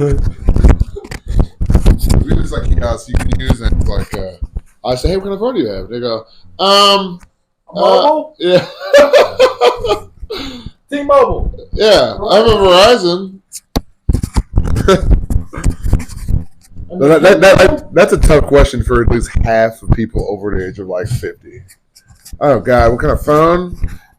We just like you can use it. It's like I say, hey, what kind of phone do you have? They go, Mobile? yeah, T-Mobile. yeah, I have a Verizon. That's a tough question for at least half of people over the age of like 50. Oh God, what kind of phone?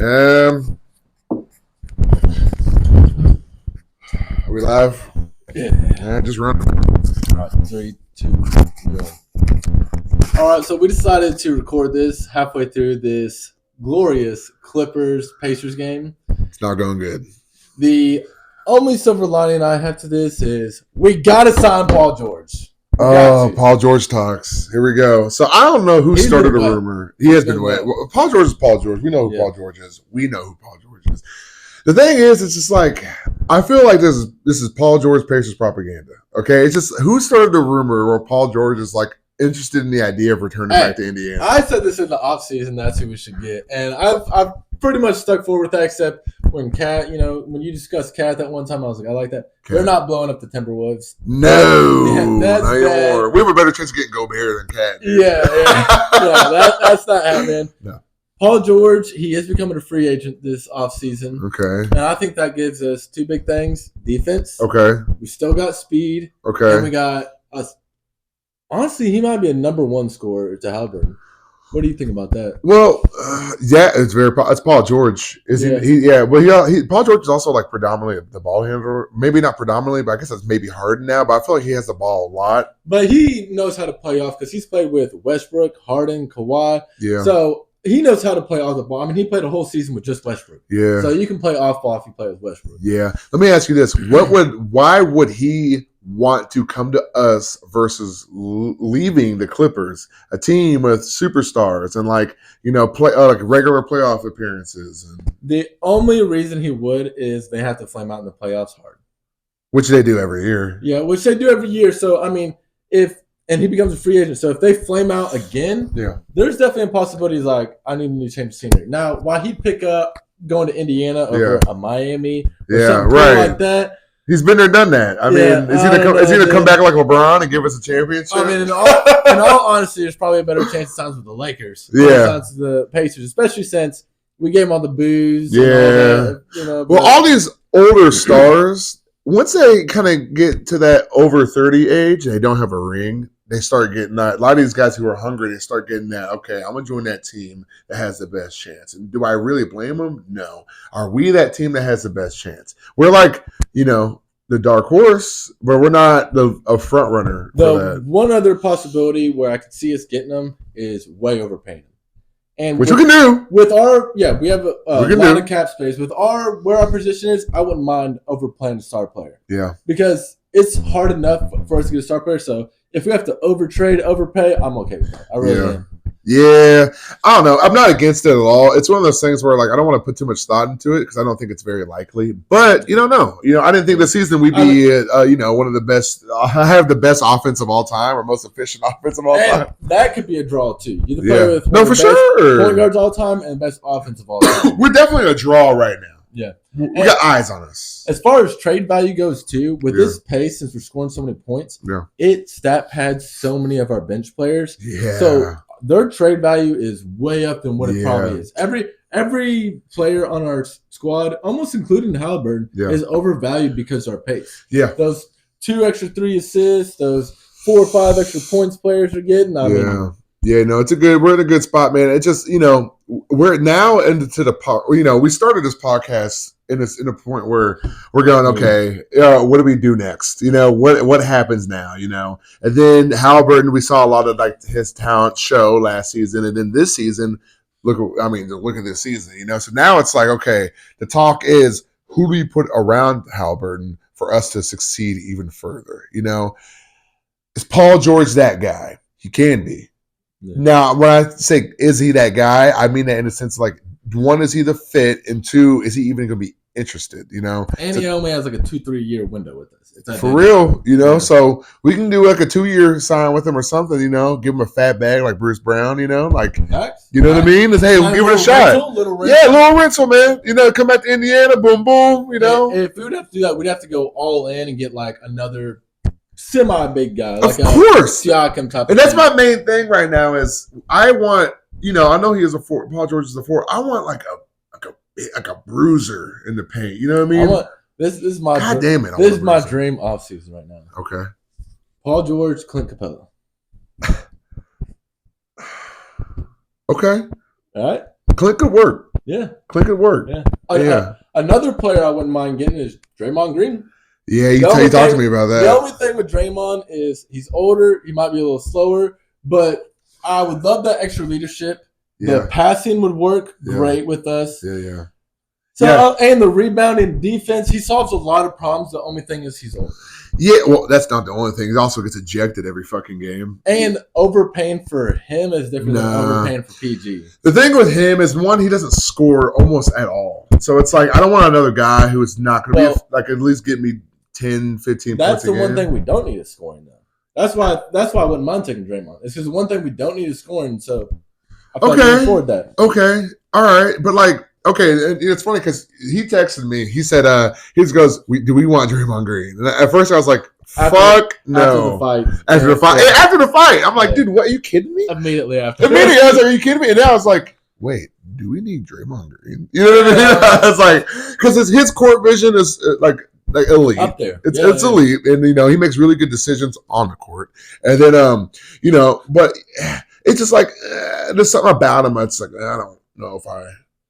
Are we live? Yeah. Just run. All right, 3, 2, 1. All right, so we decided to record this halfway through this glorious Clippers-Pacers game. It's not going good. The only silver lining I have to this is we got to sign Paul George. Paul George talks. Here we go. So I don't know who started the rumor. He has been wet. Well, Paul George is Paul George. We know who Paul George is. We know who Paul George is. The thing is, it's just like I feel like this is Paul George Pacers propaganda. Okay, it's just who started the rumor where Paul George is like interested in the idea of returning back to Indiana. I said this in the offseason. That's who we should get, and I've pretty much stuck forward with that. Except when Cat, when you discussed Cat that one time, I was like, I like that. Cat. They're not blowing up the Timberwolves. No, that's we have a better chance of getting Gobert than Cat. Yeah, that's not happening. No. Paul George, he is becoming a free agent this offseason. Okay. And I think that gives us two big things. Defense. Okay. We still got speed. Okay. And we got us. Honestly, he might be a number one scorer to Halliburton. What do you think about that? Well, yeah, it's Paul George. Paul George is also like predominantly the ball handler. Maybe not predominantly, but I guess that's maybe Harden now. But I feel like he has the ball a lot. But he knows how to play off because he's played with Westbrook, Harden, Kawhi. Yeah. So he knows how to play off the ball. I mean, he played a whole season with just Westbrook. Yeah. So you can play off ball if you play with Westbrook. Yeah. Let me ask you this: why would he want to come to us versus leaving the Clippers, a team with superstars and like regular playoff appearances? The only reason he would is they have to flame out in the playoffs hard, which they do every year. Yeah, which they do every year. So I mean, and he becomes a free agent. So if they flame out again, there's definitely a possibility. He's like, I need a new change of scenery. Now, why he'd pick up going to Indiana over a Miami, or something like that. He's been there, done that. I mean, is he gonna come back like LeBron and give us a championship? I mean, in all honesty, there's probably a better chance of signs with the Lakers. Signs with the Pacers, especially since we gave him all the booze. Yeah. And all that, well, all these older stars, once they kind of get to that over 30 age, they don't have a ring. They start getting that. A lot of these guys who are hungry, they start getting that. Okay, I'm gonna join that team that has the best chance. And do I really blame them? No. Are we that team that has the best chance? We're like, the dark horse, but we're not a front runner. The one other possibility where I could see us getting them is way overpaying them, and which we can do with our we have a lot of cap space with where our position is. I wouldn't mind overplaying a star player. Yeah, because it's hard enough for us to get a star player. So if we have to overpay, I'm okay with that. I really am. Yeah, I don't know. I'm not against it at all. It's one of those things where, like, I don't want to put too much thought into it because I don't think it's very likely. But you don't know. I didn't think this season we'd be, one of the best. I have the best offense of all time or most efficient offense of all time. That could be a draw too. You play with for sure point guards all time and best offense of all time. We're definitely a draw right now. Yeah, we got eyes on us. As far as trade value goes, too, with this pace, since we're scoring so many points, it stat pads so many of our bench players. Yeah. So their trade value is way up than what it probably is. Every player on our squad, almost including Halliburton, is overvalued because of our pace. Yeah. Those 2 extra 3 assists, those 4 or 5 extra points players are getting. I mean, we're in a good spot, man. It's just, we're now into the part, we started this podcast in a point where we're going, okay, what do we do next? What happens now, and then Halliburton, we saw a lot of like his talent show last season. And then this season, look at this season, so now it's like, okay, the talk is who do we put around Halliburton for us to succeed even further? Is Paul George that guy? He can be. Yeah. Now, when I say, is he that guy? I mean that in a sense like, one, is he the fit? And two, is he even going to be interested, you know. And he only has like a 2-3 year window with us. For real, you know. Yeah. So we can do like a 2-year sign with him or something, you know. Give him a fat bag like Bruce Brown, you know, like you know what I mean. Just, hey, we'll give it a shot. Little rental. Yeah, little rental, man. You know, come back to Indiana, boom, boom. You know, and if we would have to do that, we'd have to go all in and get like another semi big guy, like of course, Siakam type. And that's my main thing right now is I want, you know, I know he is a 4. Paul George is a 4. I want like a bruiser in the paint. You know what I mean? This is my God damn it! This is my dream offseason right now. Okay. Paul George, Clint Capella. Okay. All right. Clint could work. Yeah. Clint could work. Yeah. Another player I wouldn't mind getting is Draymond Green. Yeah, you talked to me about that. The only thing with Draymond is he's older. He might be a little slower, but I would love that extra leadership. Yeah. The passing would work great with us. Yeah. So and the rebounding defense, he solves a lot of problems. The only thing is he's older. Yeah, well, that's not the only thing. He also gets ejected every fucking game. And overpaying for him is different than overpaying for PG. The thing with him is, one, he doesn't score almost at all. So it's like, I don't want another guy who is not going to be like at least get me 10, 15 points a game. That's the one thing we don't need is scoring, though. That's why I wouldn't mind taking Draymond. It's because the one thing we don't need is scoring. So I feel like we can afford that. Okay. All right. But like, okay, it's funny because he texted me. He said, he goes, do we want Draymond Green? And at first I was like, fuck no. After the fight. I'm like, dude, what? Are you kidding me? Immediately after. I was like, are you kidding me? And now I was like, wait, do we need Draymond Green? You know what I mean? I was like, because his court vision is like elite. Up there. It's elite. And, you know, he makes really good decisions on the court. And then, you know, but it's just like, there's something about him that's like, I don't know if I...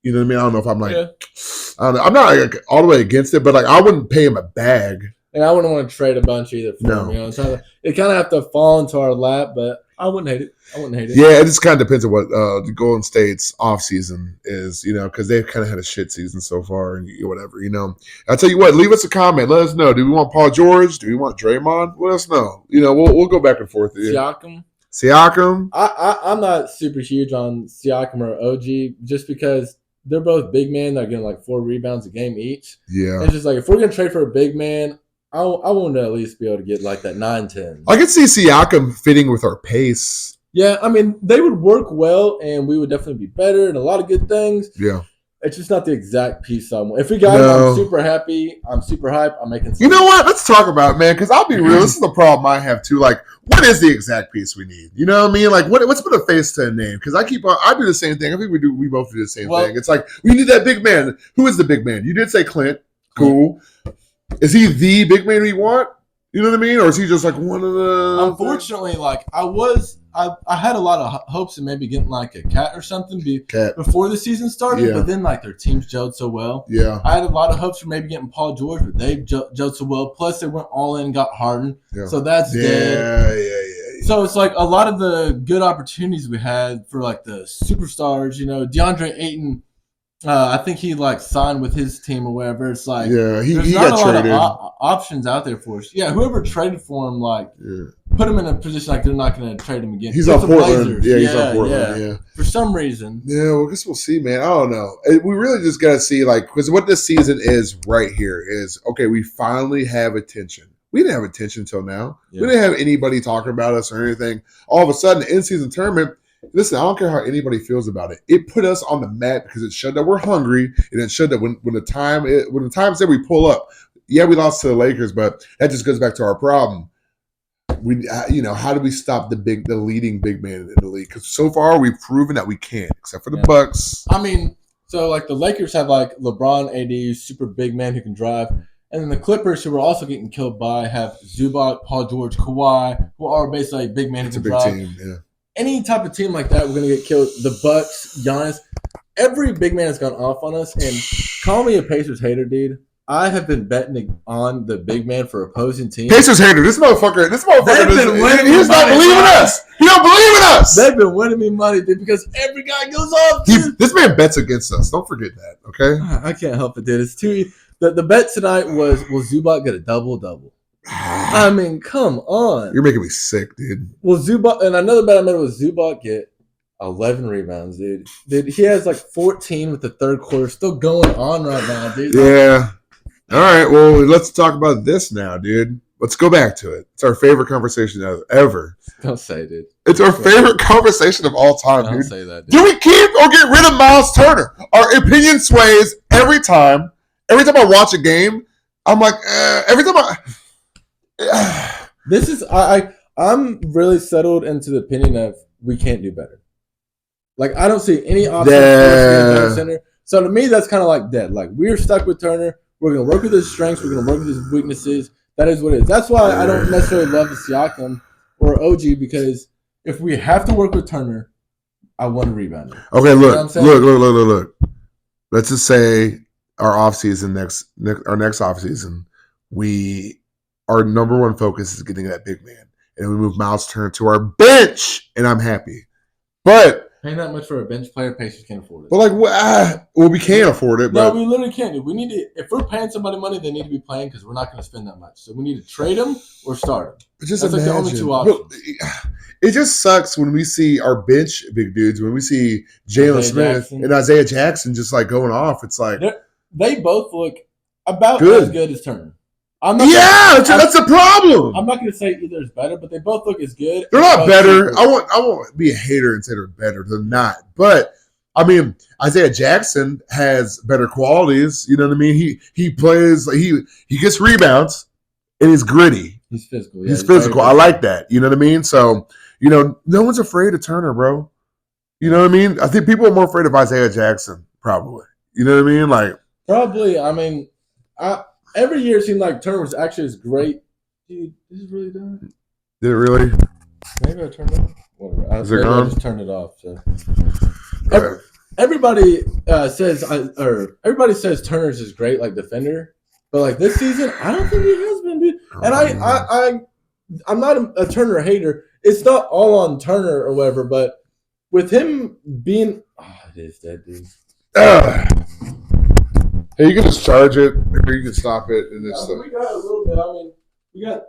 You know what I mean? I don't know if I'm like, I don't know. I'm not like all the way against it, but like I wouldn't pay him a bag. And I wouldn't want to trade a bunch either for him. You know, it kind of have to fall into our lap, but I wouldn't hate it. Yeah, it just kind of depends on what the Golden State's offseason is, you know, because they've kind of had a shit season so far and whatever, you know. I'll tell you what, leave us a comment. Let us know. Do we want Paul George? Do we want Draymond? Let us know. You know, we'll go back and forth. Siakam? I'm not super huge on Siakam or OG just because they're both big men. They're getting like 4 rebounds a game each. Yeah. It's just like if we're going to trade for a big man, I want to at least be able to get like that 9-10. I could see Siakam fitting with our pace. Yeah, I mean, they would work well, and we would definitely be better and a lot of good things. Yeah. It's just not the exact piece I want. If we got him, I'm super happy. I'm super hyped. I'm making You know what? Let's talk about it, man, because I'll be real. This is the problem I have, too. Like, what is the exact piece we need? You know what I mean? Like, what's put a face to a name? Because I do the same thing. I think we both do the same thing. It's like, we need that big man. Who is the big man? You did say Clint. Cool. Is he the big man we want? You know what I mean? Or is he just like one of the... Unfortunately, like, I had a lot of hopes of maybe getting like a Cat or something before the season started, but then like their teams gelled so well. Yeah. I had a lot of hopes for maybe getting Paul George, but they gelled so well. Plus they went all in and got Harden. Yeah. So that's dead. Yeah. So it's like a lot of the good opportunities we had for like the superstars, you know, DeAndre Ayton, I think he like signed with his team or whatever. It's like he got traded. A lot of options out there for us. Yeah, whoever traded for him, like put him in a position like they're not going to trade him again. He's on Portland. Yeah, he's on Portland. Yeah, for some reason. Yeah, well, I guess we'll see, man. I don't know. We really just got to see, like, because what this season is right here is okay. We finally have attention. We didn't have attention until now. Yeah. We didn't have anybody talking about us or anything. All of a sudden, the in-season tournament. Listen, I don't care how anybody feels about it. It put us on the map because it showed that we're hungry, and it showed that when the time said we pull up, we lost to the Lakers, but that just goes back to our problem. We, how do we stop the leading big man in the league? Because so far we've proven that we can't, except for the Bucks. I mean, so like the Lakers have like LeBron, AD, super big man who can drive. And then the Clippers, who were also getting killed by, have Zubac, Paul George, Kawhi, who are basically big men who can drive. It's a big team, yeah. Any type of team like that, we're going to get killed. The Bucks, Giannis, every big man has gone off on us. And call me a Pacers hater, dude. I have been betting on the big man for opposing teams. Pacers hater. This motherfucker he's not believing us. He don't believe in us. They've been winning me money, dude, because every guy goes off. This man bets against us. Don't forget that, okay? I can't help it, dude. It's too. The bet tonight was, will Zubac get a double-double? I mean, come on. You're making me sick, dude. Will Zubac, and another bet I made was Zubac get 11 rebounds, dude. Dude, he has like 14 with the third quarter still going on right now, dude. Yeah. All right. Well, let's talk about this now, dude. Let's go back to it. It's our favorite conversation ever. Don't say, dude. It's our favorite conversation of all time, Don't dude. say that, dude. Do we keep or get rid of Miles Turner? Our opinion sways every time. Every time I watch a game, I'm like, every time This is I'm really settled into the opinion of we can't do better. Like I don't see any option for us center. So to me, that's kind of like dead. Like we're stuck with Turner. We're gonna work with his strengths. We're gonna work with his weaknesses. That is what it is. That's why I don't necessarily love the Siakam or OG because if we have to work with Turner, I want to rebound. Okay, look. Let's just say our offseason our next offseason, our number one focus is getting that big man. And we move Miles Turner to our bench, and I'm happy. But paying that much for a bench player, Pacers can't afford it. But we can't afford it. But no, we literally can't. We need to. If we're paying somebody money, they need to be playing because we're not going to spend that much. So we need to trade them or start them. Just That's imagine. like the only two options. It just sucks when we see our bench big dudes. When we see Jalen Smith Jackson. And Isaiah Jackson just like going off, it's like they both look about as good as Turner. That's the problem. I'm not going to say either is better, but they both look as good. They're not better. I won't be a hater and say they're better. They're not. But I mean, Isaiah Jackson has better qualities. You know what I mean? He plays. He gets rebounds, and he's gritty. He's physical. He's physical. I like that. You know what I mean? So no one's afraid of Turner, bro. You know what I mean? I think people are more afraid of Isaiah Jackson, probably. You know what I mean? Like probably. I mean, every year it seemed like Turner was actually as great. Dude, this is really done. Did it really? Maybe I turned it off. Whatever. I just turned it off. So. Everybody says Turner's is great, like defender, but like this season, I don't think he has been, dude. And I'm not a Turner hater. It's not all on Turner or whatever, but with him being, it is dead, dude. Hey, you can just charge it, or you can stop it, and we got a little bit. I mean, we got